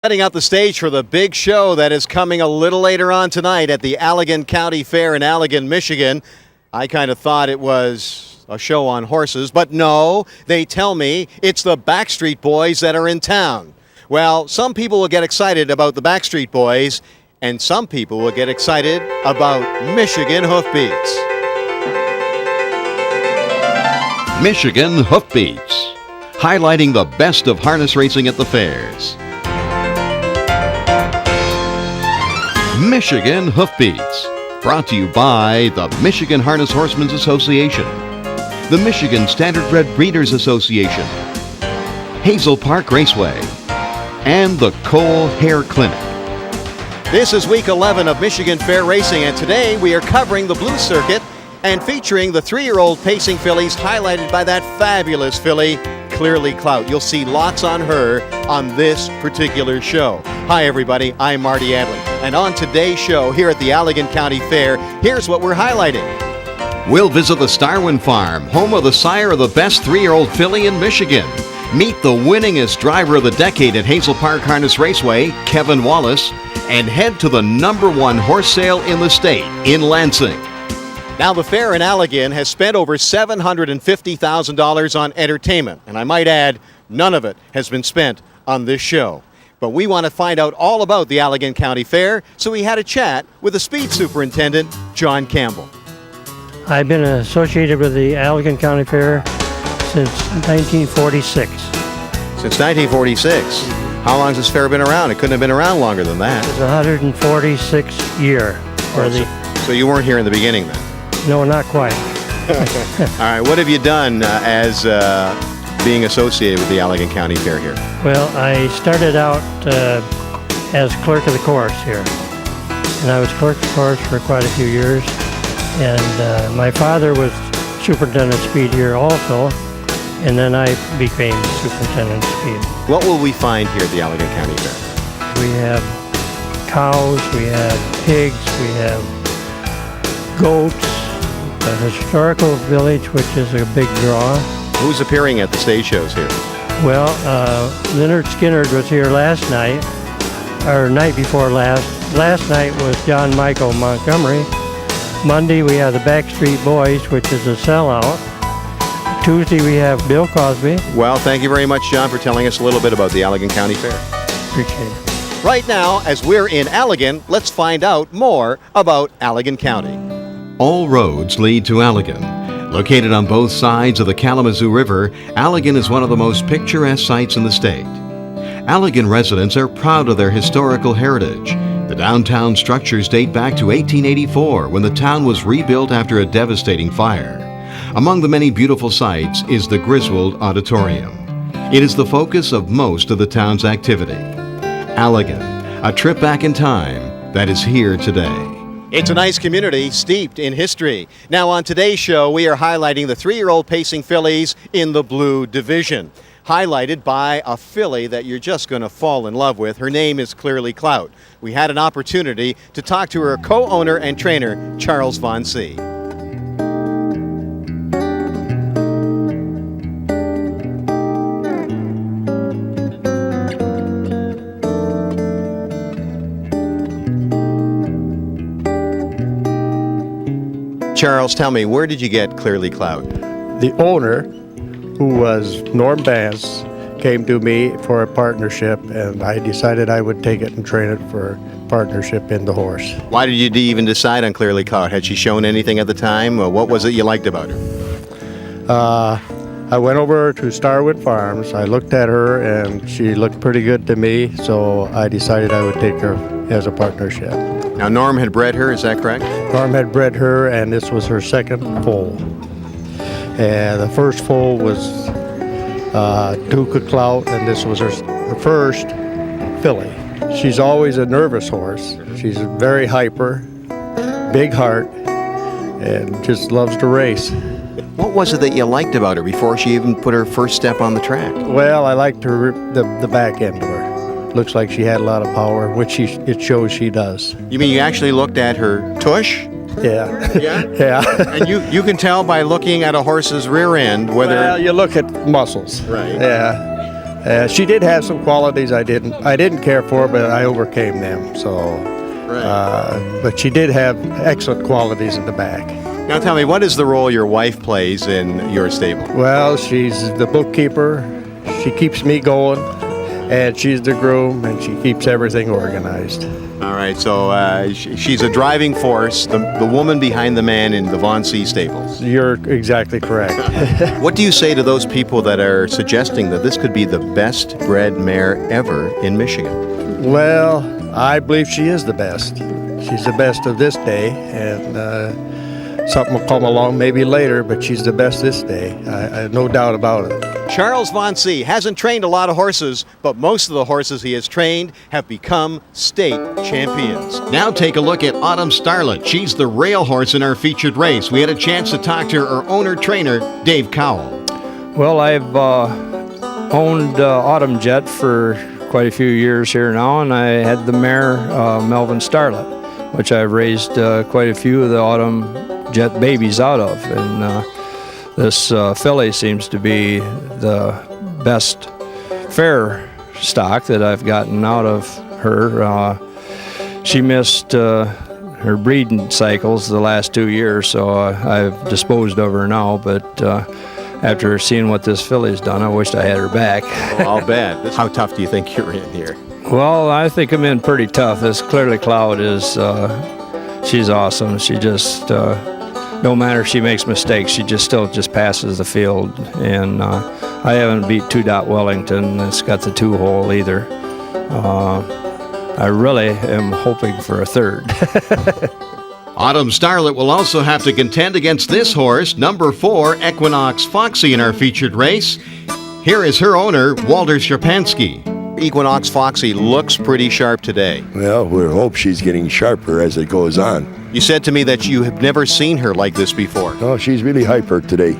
Setting out the stage for the big show that is coming a little later on tonight at the Allegan County Fair in Allegan, Michigan. I kind of thought it was a show on horses, but no, they tell me it's the Backstreet Boys that are in town. Well, some people will get excited about the Backstreet Boys, and some people will get excited about Michigan Hoof Beats. Michigan Hoof Beats, highlighting the best of harness racing at the fairs. Michigan Hoof Beats, brought to you by the Michigan Harness Horsemen's Association, the Michigan Standardbred Breeders Association, Hazel Park Raceway, and the Cole Hair Clinic. This is week 11 of Michigan Fair Racing, and today we are covering the Blue Circuit and featuring the 3-year-old pacing fillies, highlighted by that fabulous filly, Clearly Clout. You'll see lots on her on this particular show. Hi everybody, I'm Marty Adler, and on today's show here at the Allegan County Fair, here's what we're highlighting. We'll visit the Starwin Farm, home of the sire of the best 3-year-old filly in Michigan. Meet the winningest driver of the decade at Hazel Park Harness Raceway, Kevin Wallis, and head to the #1 horse sale in the state, in Lansing. Now, the fair in Allegan has spent over $750,000 on entertainment, and I might add, none of it has been spent on this show. But we want to find out all about the Allegan County Fair, so we had a chat with the speed superintendent, John Campbell. I've been associated with the Allegan County Fair since 1946. Since 1946? How long has this fair been around? It couldn't have been around longer than that. It's 146th year. So you weren't here in the beginning then? No, not quite. All right, what have you done as being associated with the Allegan County Fair here? Well, I started out as clerk of the course here. And I was clerk of the course for quite a few years. And my father was superintendent of speed here also. And then I became superintendent of speed. What will we find here at the Allegan County Fair? We have cows, we have pigs, we have goats, a historical village, which is a big draw. Who's appearing at the stage shows here? Well, Leonard Skinner was here last night, or night before last. Last night was John Michael Montgomery. Monday we have the Backstreet Boys, which is a sellout. Tuesday we have Bill Cosby. Well, thank you very much, John, for telling us a little bit about the Allegan County Fair. Appreciate it. Right now, as we're in Allegan, let's find out more about Allegan County. All roads lead to Allegan. Located on both sides of the Kalamazoo River, Allegan is one of the most picturesque sites in the state. Allegan residents are proud of their historical heritage. The downtown structures date back to 1884, when the town was rebuilt after a devastating fire. Among the many beautiful sights is the Griswold Auditorium. It is the focus of most of the town's activity. Allegan, a trip back in time that is here today. It's a nice community steeped in history. Now on today's show, we are highlighting the 3-year-old pacing fillies in the Blue Division, highlighted by a filly that you're just going to fall in love with. Her name is Clearly Clout. We had an opportunity to talk to her co-owner and trainer, Charles Von C. Charles, tell me, where did you get Clearly Clout? The owner, who was Norm Vance, came to me for a partnership, and I decided I would take it and train it for partnership in the horse. Why did you even decide on Clearly Clout? Had she shown anything at the time? Or what was it you liked about her? I went over to Starwood Farms. I looked at her, and she looked pretty good to me, so I decided I would take her as a partnership. Now, Norm had bred her, is that correct? Norm had bred her, and this was her second foal. And the first foal was Duke of Clout, and this was her first filly. She's always a nervous horse. She's very hyper, big heart, and just loves to race. What was it that you liked about her before she even put her first step on the track? Well, I liked her, the back end of her. Looks like she had a lot of power, which it shows she does. You mean you actually looked at her tush? Yeah. Yeah? Yeah. And you can tell by looking at a horse's rear end whether... Well, you look at muscles. Right. Yeah. She did have some qualities I didn't care for, but I overcame them. So, but she did have excellent qualities in the back. Now tell me, what is the role your wife plays in your stable? Well, she's the bookkeeper. She keeps me going, and she's the groom, and she keeps everything organized. All right, so she's a driving force, the woman behind the man in the Von C stables. You're exactly correct. What do you say to those people that are suggesting that this could be the best bred mare ever in Michigan? Well, I believe she is the best. She's the best of this day, and something will come along maybe later, but she's the best this day. I have no doubt about it. Charles Von C hasn't trained a lot of horses, but most of the horses he has trained have become state champions. Now take a look at Autumn Starlit. She's the rail horse in our featured race. We had a chance to talk to her owner-trainer, Dave Cowell. Well, I've owned Autumn Jet for quite a few years here now, and I had the mare Melvin Starlit, which I've raised quite a few of the Autumn Jet babies out of, and this filly seems to be the best fair stock that I've gotten out of her. She missed her breeding cycles the last 2 years, so I've disposed of her now, but after seeing what this filly's done, I wished I had her back. Well, I'll bet. How tough do you think you're in here? Well, I think I'm in pretty tough. This Clearly Clout is, she's awesome. She just, no matter if she makes mistakes, she still passes the field. And I haven't beat 2 Wellington. It's got the 2-hole either. I really am hoping for a third. Autumn Starlit will also have to contend against this horse, number 4, Equinox Foxy, in our featured race. Here is her owner, Walter Shapansky. Equinox Foxy looks pretty sharp today. Well, we hope she's getting sharper as it goes on. You said to me that you have never seen her like this before. Oh, she's really hyper today.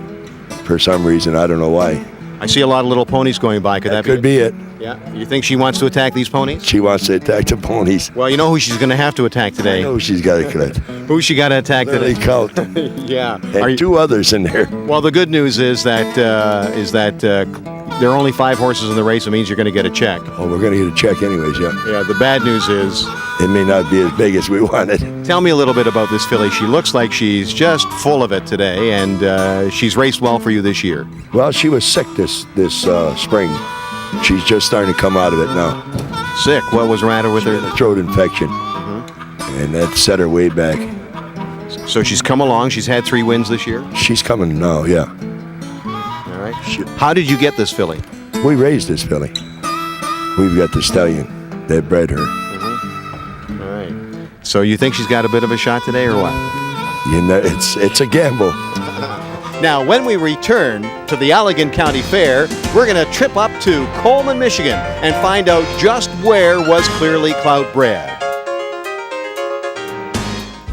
For some reason, I don't know why. I see a lot of little ponies going by. Could that Could be it. Yeah. You think she wants to attack these ponies? She wants to attack the ponies. Well, you know who she's going to have to attack I today. know she's got to cut. Who she got to attack Clearly today? Clout. Yeah. And 2 others in there. Well, the good news is that there are only 5 horses in the race. It means you're going to get a check. Well, we're going to get a check anyways, yeah. Yeah. The bad news is, It may not be as big as we wanted. tell me a little bit about this filly. She looks like she's just full of it today, and she's raced well for you this year. Well, she was sick this spring. She's just starting to come out of it now. Sick. What was the matter with her? Throat infection. And that set her way back. So she's come along. She's had 3 wins this year. She's coming now, yeah. All right. How did you get this filly? We raised this filly. We've got the stallion that bred her. All right. So you think she's got a bit of a shot today, or what? You know, it's a gamble. Now, when we return to the Allegan County Fair, we're going to trip up to Coleman, Michigan, and find out just where was Clearly Clout bred.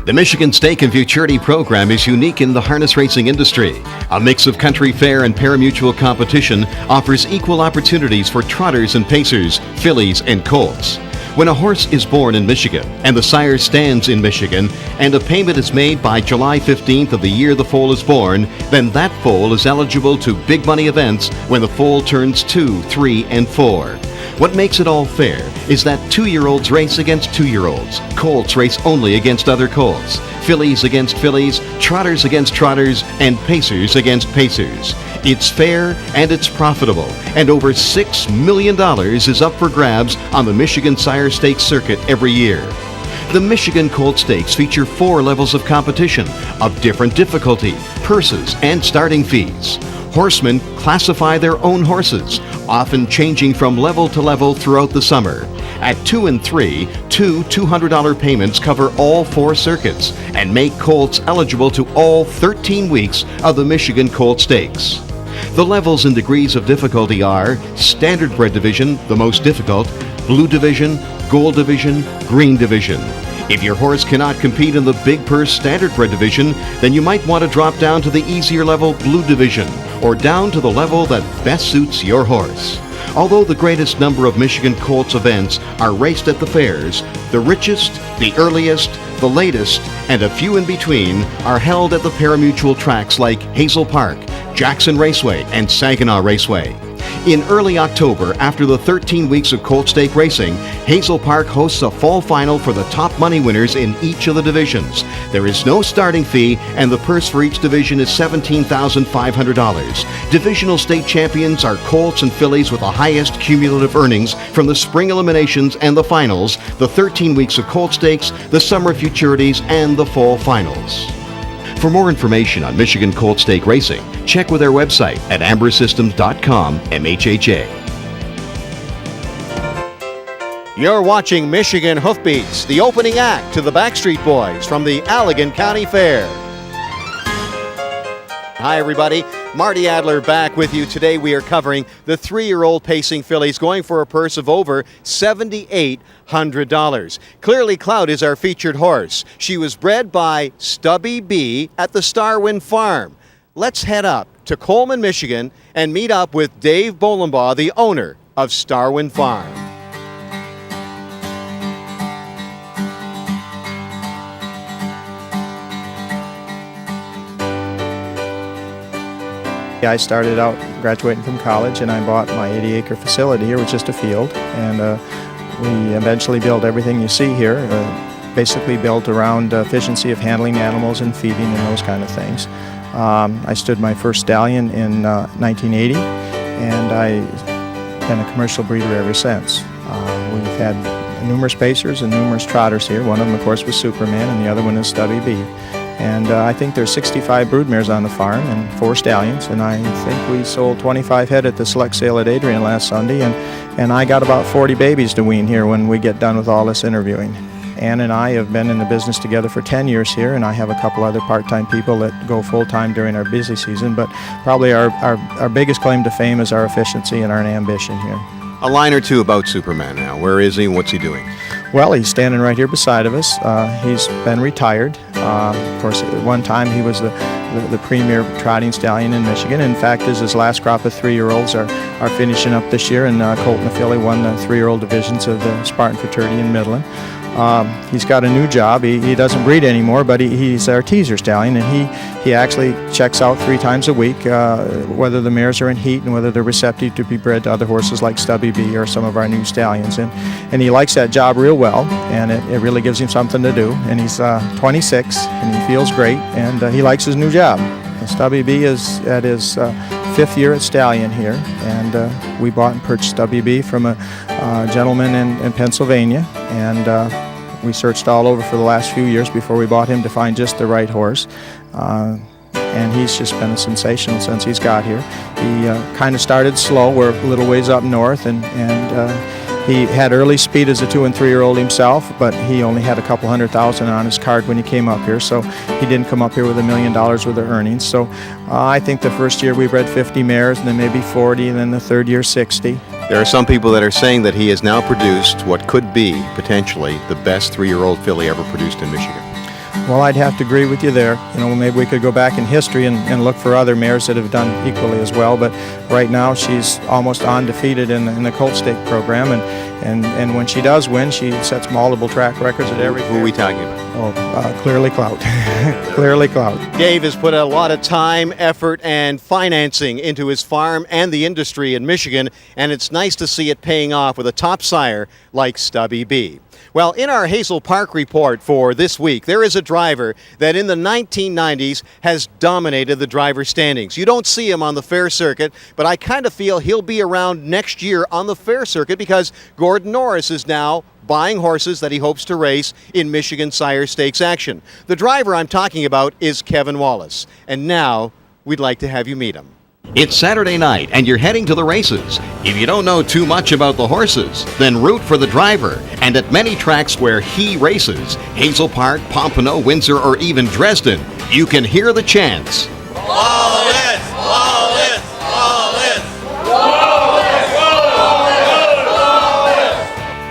The Michigan Stake and Futurity program is unique in the harness racing industry. A mix of country fair and parimutuel competition offers equal opportunities for trotters and pacers, fillies and colts. When a horse is born in Michigan and the sire stands in Michigan and a payment is made by July 15th of the year the foal is born, then that foal is eligible to big money events when the foal turns 2, 3, and 4. What makes it all fair is that 2-year-olds race against 2-year-olds, colts race only against other colts, fillies against fillies, trotters against trotters, and pacers against pacers. It's fair and it's profitable, and over $6 million is up for grabs on the Michigan Sire Stakes circuit every year. The Michigan Colt Stakes feature 4 levels of competition of different difficulty, purses, and starting fees. Horsemen classify their own horses, often changing from level to level throughout the summer. At 2 and 3, 2 $200 payments cover all 4 circuits and make colts eligible to all 13 weeks of the Michigan Colt Stakes. The levels and degrees of difficulty are Standard Bred Division, the most difficult, Blue Division, Gold Division, Green Division. If your horse cannot compete in the Big Purse Standard Bred Division, then you might want to drop down to the easier level Blue Division, or down to the level that best suits your horse. Although the greatest number of Michigan Colts events are raced at the fairs, the richest, the earliest, the latest, and a few in between are held at the parimutuel tracks like Hazel Park, Jackson Raceway, and Saginaw Raceway. In early October, after the 13 weeks of Colt stake racing, Hazel Park hosts a fall final for the top money winners in each of the divisions. There is no starting fee, and the purse for each division is $17,500. Divisional state champions are Colts and fillies with the highest cumulative earnings from the spring eliminations and the finals, the 13 weeks of Colt stakes, the summer futurities, and the fall finals. For more information on Michigan Colt Stake Racing, check with their website at ambersystems.com MHHA. You're watching Michigan Hoof Beats, the opening act to the Backstreet Boys from the Allegan County Fair. Hi, everybody. Marty Adler back with you. Today we are covering the 3-year-old pacing fillies going for a purse of over $7,800. Clearly Clout is our featured horse. She was bred by Stubby B at the Starwin Farm. Let's head up to Coleman, Michigan and meet up with Dave Bolenbaugh, the owner of Starwin Farm. I started out graduating from college and I bought my 80-acre facility here with just a field, and we eventually built everything you see here, basically built around efficiency of handling animals and feeding and those kind of things. I stood my first stallion in 1980, and I've been a commercial breeder ever since. We've had numerous pacers and numerous trotters here. One of them, of course, was Superman, and the other one is Stubby B. And I think there's 65 broodmares on the farm and 4 stallions, and I think we sold 25 head at the select sale at Adrian last Sunday, and I got about 40 babies to wean here when we get done with all this interviewing. Ann and I have been in the business together for 10 years here, and I have a couple other part-time people that go full-time during our busy season, but probably our biggest claim to fame is our efficiency and our ambition here. A line or two about Superman now. Where is he and what's he doing? Well, he's standing right here beside of us. He's been retired. Of course, at one time he was the premier trotting stallion in Michigan. In fact, his last crop of 3-year-olds are finishing up this year, and Colt and the filly won the 3-year-old divisions of the Spartan Fraternity in Midland. He's got a new job. He doesn't breed anymore, but he's our teaser stallion, and he actually checks out 3 times a week, whether the mares are in heat and whether they're receptive to be bred to other horses like Stubby B or some of our new stallions. And he likes that job real well, and it really gives him something to do. And he's 26, and he feels great, and he likes his new job. And Stubby B is at his 5th year at stallion here, and we bought and purchased Stubby B from a gentleman in Pennsylvania, and we searched all over for the last few years before we bought him to find just the right horse. And he's just been a sensational since he's got here. He kind of started slow. We're a little ways up north, and he had early speed as a 2- and 3-year-old himself, but he only had a couple $100,000 on his card when he came up here, so he didn't come up here with $1 million worth of earnings. So I think the first year we bred 50 mares, and then maybe 40, and then the third year 60. There are some people that are saying that he has now produced what could be, potentially, the best 3-year-old filly ever produced in Michigan. Well, I'd have to agree with you there. You know, maybe we could go back in history and look for other mares that have done equally as well, but right now she's almost undefeated in the Colt Stake program, and when she does win, she sets multiple track records at every Who are we talking about? Clearly Clout. Clearly Clout. Dave has put a lot of time, effort, and financing into his farm and the industry in Michigan, and it's nice to see it paying off with a top sire like Stubby B. Well, in our Hazel Park report for this week, there is a driver that in the 1990s has dominated the driver standings. You don't see him on the fair circuit, but I kind of feel he'll be around next year on the fair circuit because Gordon Norris is now buying horses that he hopes to race in Michigan Sire Stakes action. The driver I'm talking about is Kevin Wallis, and now we'd like to have you meet him. It's Saturday night and you're heading to the races. If you don't know too much about the horses, then root for the driver. And at many tracks where he races, Hazel Park, Pompano, Windsor, or even Dresden, you can hear the chants. Wallis! Wallis! Wallis!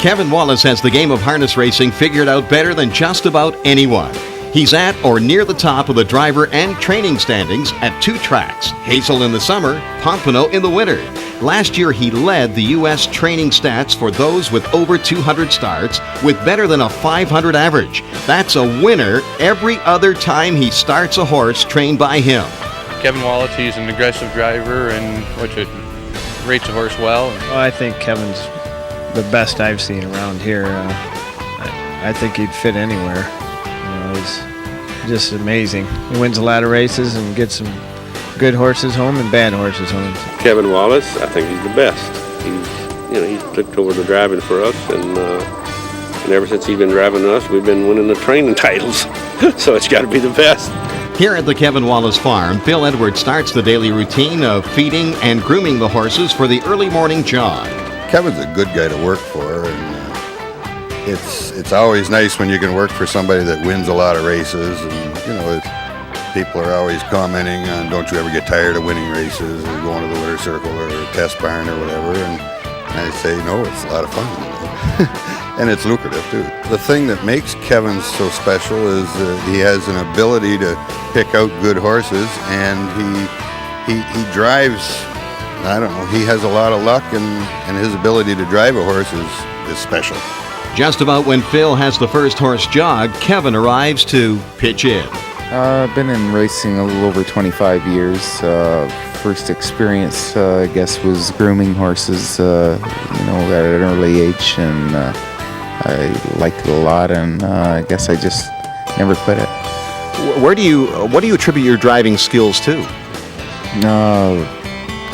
Kevin Wallis has the game of harness racing figured out better than just about anyone. He's at or near the top of the driver and training standings at 2 tracks, Hazel in the summer, Pompano in the winter. Last year he led the U.S. training stats for those with over 200 starts with better than a 500 average. That's a winner every other time he starts a horse trained by him. Kevin Wallis, he's an aggressive driver and rates the horse well. Well, I think Kevin's the best I've seen around here. I think he'd fit anywhere. He's just amazing. He wins a lot of races and gets some good horses home and bad horses home. Kevin Wallis, I think he's the best. He's took over the driving for us, and ever since he's been driving us, we've been winning the training titles. So it's got to be the best. Here at the Kevin Wallis Farm, Bill Edwards starts the daily routine of feeding and grooming the horses for the early morning jog. Kevin's a good guy to work for, and it's always nice when you can work for somebody that wins a lot of races. And people are always commenting on, don't you ever get tired of winning races or going to the winter circle or a test barn or whatever? And I say, no, it's a lot of fun. And it's lucrative too. The thing that makes Kevin so special is he has an ability to pick out good horses, and he drives. I don't know. He has a lot of luck, and his ability to drive a horse is special. Just about when Phil has the first horse jog, Kevin arrives to pitch in. I've been in racing a little over 25 years. First experience, I guess, was grooming horses, at an early age, and I liked it a lot, and I guess I just never quit it. What do you attribute your driving skills to?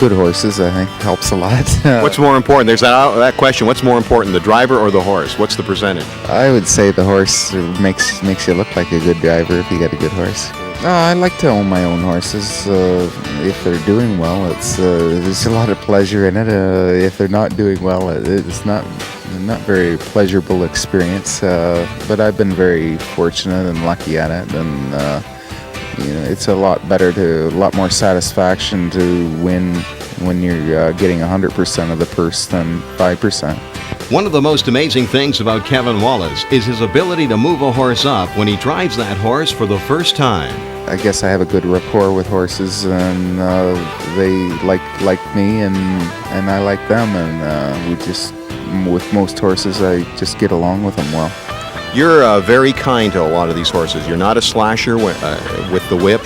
Good horses, I think, helps a lot. What's more important? There's that question. What's more important, the driver or the horse? What's the percentage? I would say the horse makes you look like a good driver if you got a good horse. I like to own my own horses. If they're doing well, there's a lot of pleasure in it. If they're not doing well, it's not very pleasurable experience. But I've been very fortunate and lucky at it, and it's a lot more satisfaction to win when you're getting 100% of the purse than 5%. One of the most amazing things about Kevin Wallis is his ability to move a horse up when he drives that horse for the first time. I guess I have a good rapport with horses, and they like me, and I like them, and with most horses, I just get along with them well. You're very kind to a lot of these horses. You're not a slasher with the whip.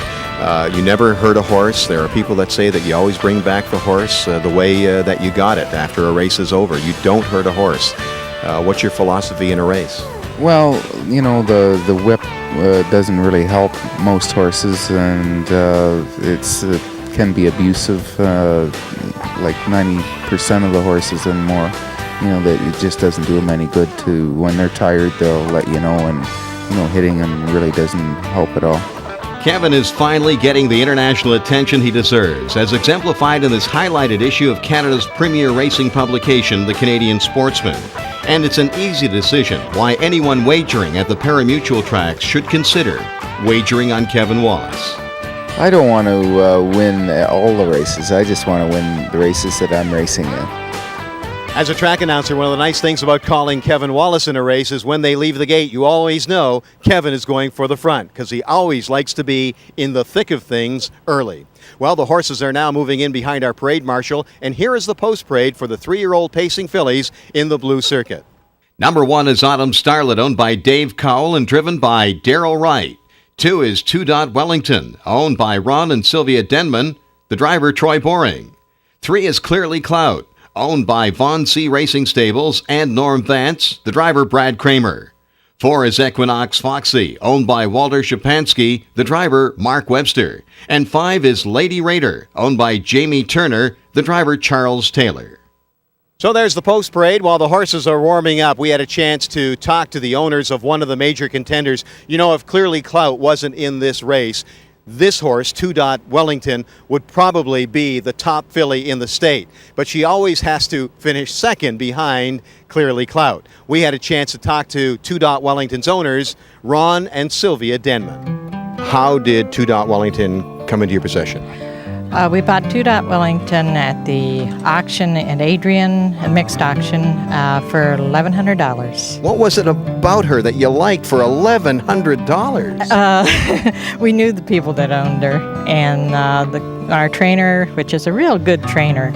You never hurt a horse. There are people that say that you always bring back the horse the way that you got it after a race is over. You don't hurt a horse. What's your philosophy in a race? Well, the whip doesn't really help most horses, and it can be abusive, like 90% of the horses and more. That it just doesn't do them any good to, when they're tired, they'll let you know, and, hitting them really doesn't help at all. Kevin is finally getting the international attention he deserves, as exemplified in this highlighted issue of Canada's premier racing publication, The Canadian Sportsman. And it's an easy decision why anyone wagering at the parimutuel tracks should consider wagering on Kevin Wallis. I don't want to win all the races. I just want to win the races that I'm racing in. As a track announcer, one of the nice things about calling Kevin Wallis in a race is when they leave the gate, you always know Kevin is going for the front, because he always likes to be in the thick of things early. Well, the horses are now moving in behind our parade marshal, and here is the post parade for the 3-year-old pacing fillies in the blue circuit. Number 1 is Autumn Starlit, owned by Dave Cowell and driven by Darrell Wright. 2 is 2 Wellington, owned by Ron and Sylvia Denman, the driver Troy Boring. 3 is Clearly Clout, owned by Von C. Racing Stables and Norm Vance, the driver Brad Kramer. 4 is Equinox Foxy, owned by Walter Shapansky, the driver Mark Webster. And 5 is Lady Raider, owned by Jamie Turner, the driver Charles Taylor. So there's the post parade. While the horses are warming up, we had a chance to talk to the owners of one of the major contenders. If Clearly Clout wasn't in this race, this horse, 2 Wellington, would probably be the top filly in the state. But she always has to finish second behind Clearly Clout. We had a chance to talk to 2 Wellington's owners, Ron and Sylvia Denman. How did 2 Wellington come into your possession? We bought 2 Wellington at the auction at Adrian, a mixed auction, for $1,100. What was it about her that you liked for $1,100? We knew the people that owned her, and our trainer, which is a real good trainer,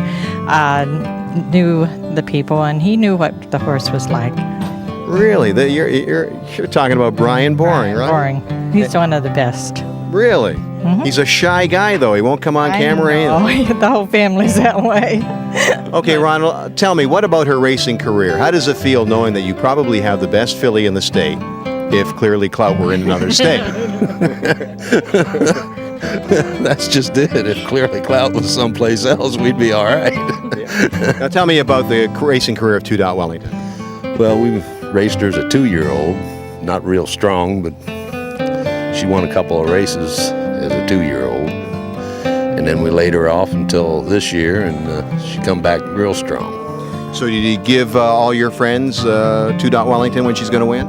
knew the people, and he knew what the horse was like. Really? You're talking about Brian Boring, right? Boring. He's one of the best. Really? He's a shy guy, though. He won't come on camera. The whole family's that way. Okay, Ronald, tell me, what about her racing career? How does it feel knowing that you probably have the best filly in the state if Clearly Clout were in another state? That's just it. If Clearly Clout was someplace else, we'd be all right. Now tell me about the racing career of 2. Wellington. Well, we raced her as a 2-year-old, not real strong, but she won a couple of races as a 2-year-old. And then we laid her off until this year, and she come back real strong. So did you give all your friends 2. Wellington when she's going to win?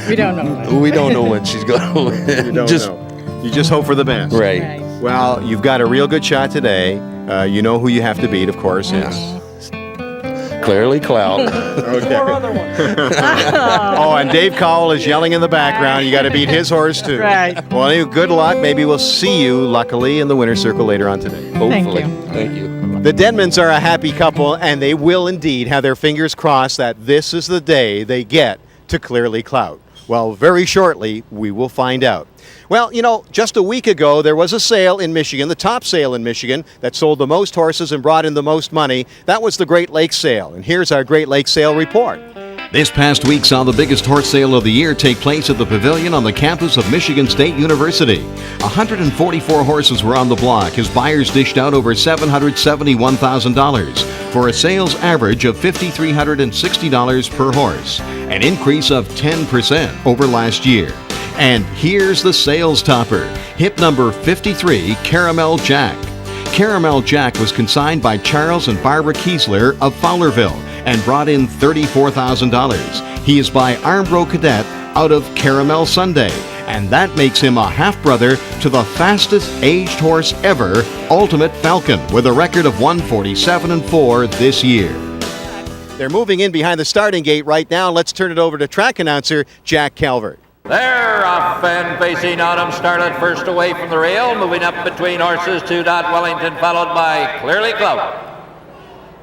We don't know. We don't know when she's going to win. You don't know. You just hope for the best. Right. Well, you've got a real good shot today. You know who you have to beat, of course. Yes. Clearly Clout. Okay. Oh, and Dave Cowell is yelling in the background. You got to beat his horse, too. Right. Well, anyway, good luck. Maybe we'll see you, luckily, in the winner's circle later on today. Hopefully. Thank you. The Denmans are a happy couple, and they will indeed have their fingers crossed that this is the day they get to Clearly Clout. Well, very shortly, we will find out. Well, you know, just a week ago, there was a sale in Michigan, the top sale in Michigan, that sold the most horses and brought in the most money. That was the Great Lakes sale, and here's our Great Lakes sale report. This past week saw the biggest horse sale of the year take place at the Pavilion on the campus of Michigan State University. 144 horses were on the block as buyers dished out over $771,000 for a sales average of $5,360 per horse, an increase of 10% over last year. And here's the sales topper, hip number 53, Caramel Jack. Caramel Jack was consigned by Charles and Barbara Kiesler of Fowlerville and brought in $34,000. He is by Armbro Cadet out of Caramel Sunday, and that makes him a half-brother to the fastest aged horse ever, Ultimate Falcon, with a record of 147.4 this year. They're moving in behind the starting gate right now. Let's turn it over to track announcer Jack Calvert. They're off and facing Autumn Starlit first away from the rail, moving up between horses 2. Wellington, followed by Clearly Clout.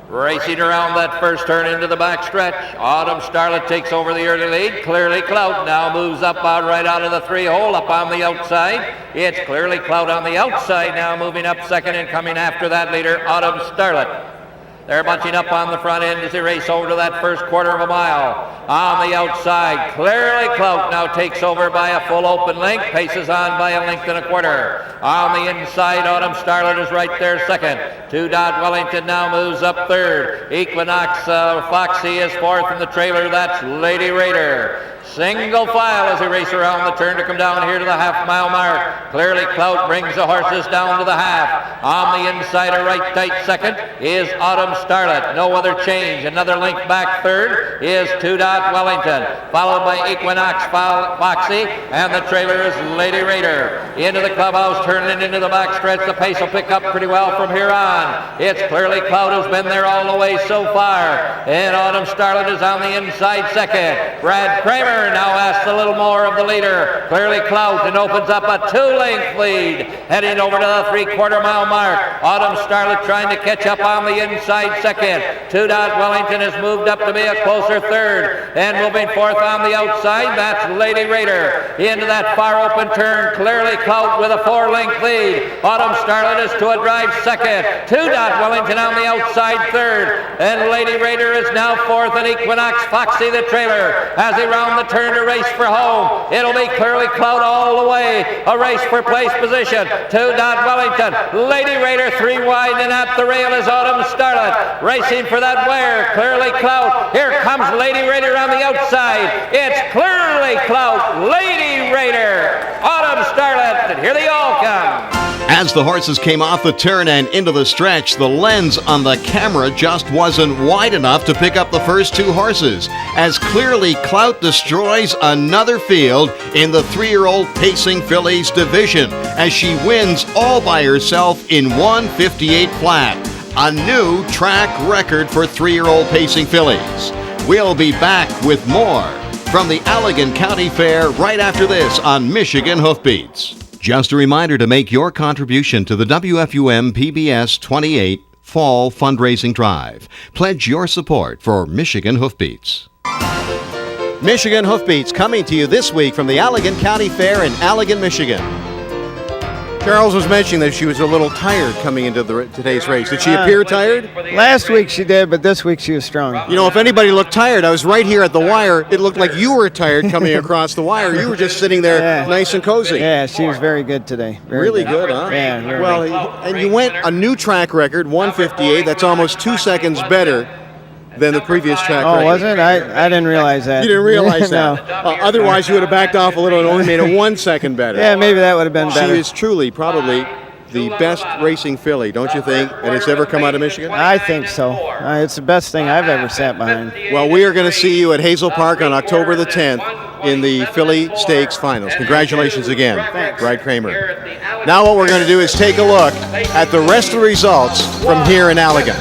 Racing around that first turn into the backstretch. Autumn Starlit takes over the early lead. Clearly Clout now moves up right out of the 3-hole, up on the outside. It's Clearly Clout on the outside now, moving up second, and coming after that leader, Autumn Starlit. They're bunching up on the front end as they race over to that first quarter of a mile. On the outside, Clearly Clout now takes over by a full open length, paces on by a length and a quarter. On the inside, Autumn Starlit is right there second. 2. Wellington now moves up third. Equinox Foxy is fourth in the trailer. That's Lady Raider. Single file as they race around the turn to come down here to the half-mile mark. Clearly Clout brings the horses down to the half. On the inside, a right tight second is Autumn Starlit. No other change. Another length back third is 2. Wellington, followed by Equinox Foxy, and the trailer is Lady Raider. Into the clubhouse, turning into the backstretch. The pace will pick up pretty well from here on. It's Clearly Clout who's been there all the way so far, and Autumn Starlit is on the inside second. Brad Kramer now asks a little more of the leader, Clearly Clout, and opens up a 2-length lead, heading over to the 3/4 mile mark. Autumn Starlit trying to catch up on the inside second. 2. Wellington has moved up to be a closer third, and moving fourth on the outside, that's Lady Raider. Into that far open turn, Clearly Clout with a 4-length lead. Autumn Starlit is to a drive second. 2. Wellington on the outside third, and Lady Raider is now fourth, and Equinox Foxy the trailer as they round the turn to race for home. It'll be Clearly Clout all the way, a race for place position. 2. Wellington, Lady Raider 3 wide, and at the rail is Autumn Starlit racing for that wire. Clearly Clout, here comes Lady Raider on the outside. It's Clearly Clout, Lady Raider, Autumn Starlit, and here they all come. As the horses came off the turn and into the stretch, the lens on the camera just wasn't wide enough to pick up the first 2 horses, as Clearly Clout destroys another field in the 3-year-old Pacing Fillies division, as she wins all by herself in 1:58 flat. A new track record for 3-year-old Pacing Fillies. We'll be back with more from the Allegan County Fair right after this on Michigan Hoof Beats. Just a reminder to make your contribution to the WFUM PBS 28 Fall Fundraising Drive. Pledge your support for Michigan Hoof Beats. Michigan Hoof Beats coming to you this week from the Allegan County Fair in Allegan, Michigan. Charles was mentioning that she was a little tired coming into today's race. Did she appear tired? Last week she did, but this week she was strong. You know, if anybody looked tired, I was right here at the wire. It looked like you were tired coming across the wire. You were just sitting there nice and cozy. Yeah, she was very good today. Really good, huh? Yeah. Very well, good. And you went a new track record, 1:58. That's almost 2 seconds better than the previous track record. Oh, was it? I didn't realize that. You didn't realize No. that? Otherwise, you would have backed off a little and only made it 1 second better. Yeah, maybe that would have been better. She is truly probably the best racing filly, don't you think, that has ever come out of Michigan? I think so. It's the best thing I've ever sat behind. Well, we are going to see you at Hazel Park on October the 10th in the Filly Stakes Finals. Congratulations again, Brad Kramer. Now what we're going to do is take a look at the rest of the results from here in Allegan.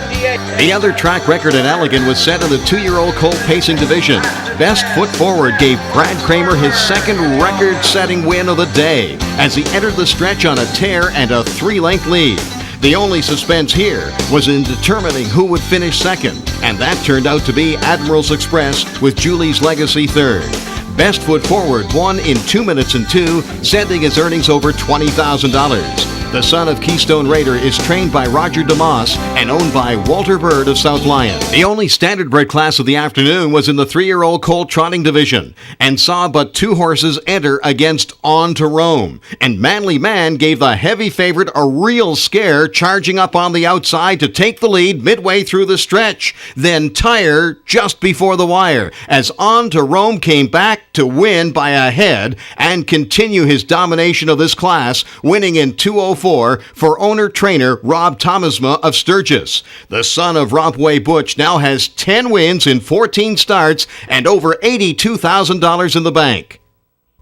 The other track record in Allegan was set in the 2-year-old colt pacing division. Best Foot Forward gave Brad Kramer his second record-setting win of the day as he entered the stretch on a tear and a 3-length lead. The only suspense here was in determining who would finish second, and that turned out to be Admiral's Express with Julie's Legacy third. Best Foot Forward won in 2 minutes and 2, sending his earnings over $20,000. The son of Keystone Raider is trained by Roger DeMoss and owned by Walter Bird of South Lyon. The only standardbred class of the afternoon was in the 3-year-old colt trotting division and saw but 2 horses enter against On to Rome. And Manly Man gave the heavy favorite a real scare, charging up on the outside to take the lead midway through the stretch, then tire just before the wire as On to Rome came back to win by a head and continue his domination of this class, winning in 2:04 for owner-trainer Rob Thomasma of Sturgis. The son of Rompway Butch now has 10 wins in 14 starts and over $82,000 in the bank.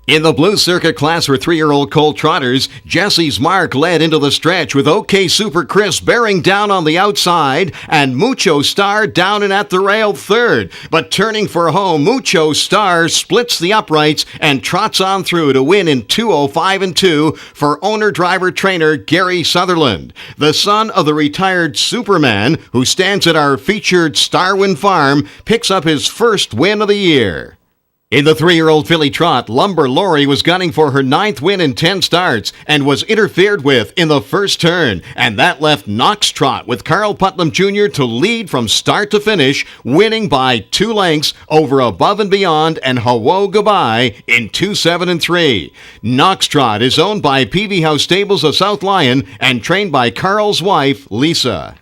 In the Blue Circuit class for 3-year-old colt trotters, Jesse's Mark led into the stretch with OK Super Chris bearing down on the outside and Mucho Star down and at the rail third. But turning for home, Mucho Star splits the uprights and trots on through to win in 2:05 2 for owner-driver-trainer Gary Sutherland. The son of the retired Superman, who stands at our featured Starwin Farm, picks up his first win of the year. In the 3-year-old filly trot, Lumber Lori was gunning for her 9th win in 10 starts and was interfered with in the first turn, and that left Knox Trot with Carl Putnam Jr. to lead from start to finish, winning by 2 lengths over Above and Beyond and Hello Goodbye in 2:07 3. Knox Trot is owned by Peavy House Stables of South Lyon and trained by Carl's wife, Lisa.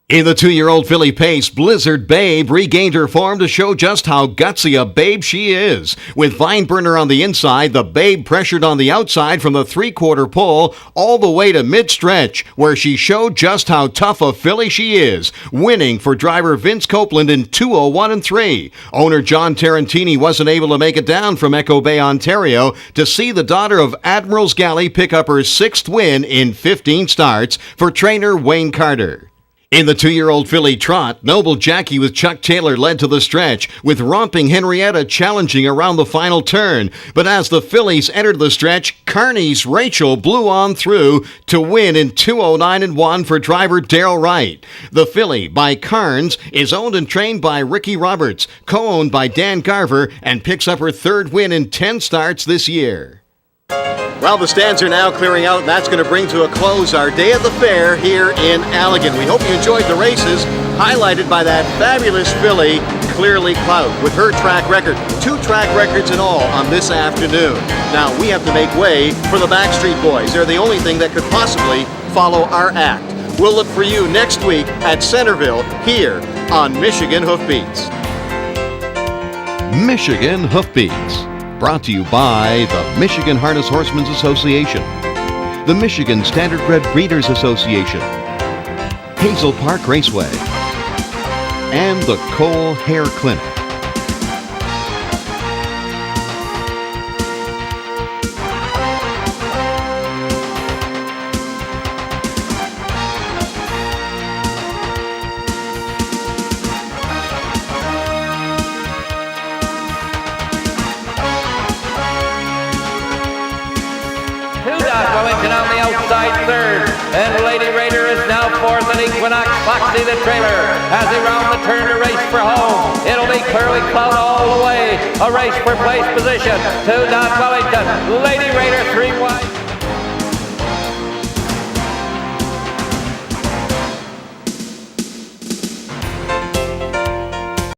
In the 2-year-old filly pace, Blizzard Babe regained her form to show just how gutsy a babe she is. With Vineburner on the inside, the Babe pressured on the outside from the 3/4 pole all the way to mid-stretch, where she showed just how tough a filly she is, winning for driver Vince Copeland in 2:01 3. Owner John Tarantini wasn't able to make it down from Echo Bay, Ontario, to see the daughter of Admiral's Galley pick up her 6th win in 15 starts for trainer Wayne Carter. In the 2-year-old filly trot, Noble Jackie with Chuck Taylor led to the stretch, with Romping Henrietta challenging around the final turn. But as the fillies entered the stretch, Kearney's Rachel blew on through to win in 2:09 1 for driver Darrell Wright. The filly, by Carnes, is owned and trained by Ricky Roberts, co-owned by Dan Garver, and picks up her 3rd win in 10 starts this year. Well, the stands are now clearing out, and that's going to bring to a close our day at the fair here in Allegan. We hope you enjoyed the races, highlighted by that fabulous filly, Clearly Clout, with her track record. 2 track records in all on this afternoon. Now, we have to make way for the Backstreet Boys. They're the only thing that could possibly follow our act. We'll look for you next week at Centerville here on Michigan Hoof Beats. Michigan Hoof Beats. Brought to you by the Michigan Harness Horsemen's Association, the Michigan Standardbred Breeders Association, Hazel Park Raceway, and the Cole Hair Clinic. Wellington on the outside third, and Lady Raider is now fourth, and Equinox Foxy the trailer as they round the turn to race for home. It'll be Clearly Clout all the way. A race for place position. 2 Wellington. Lady Raider 3 wide.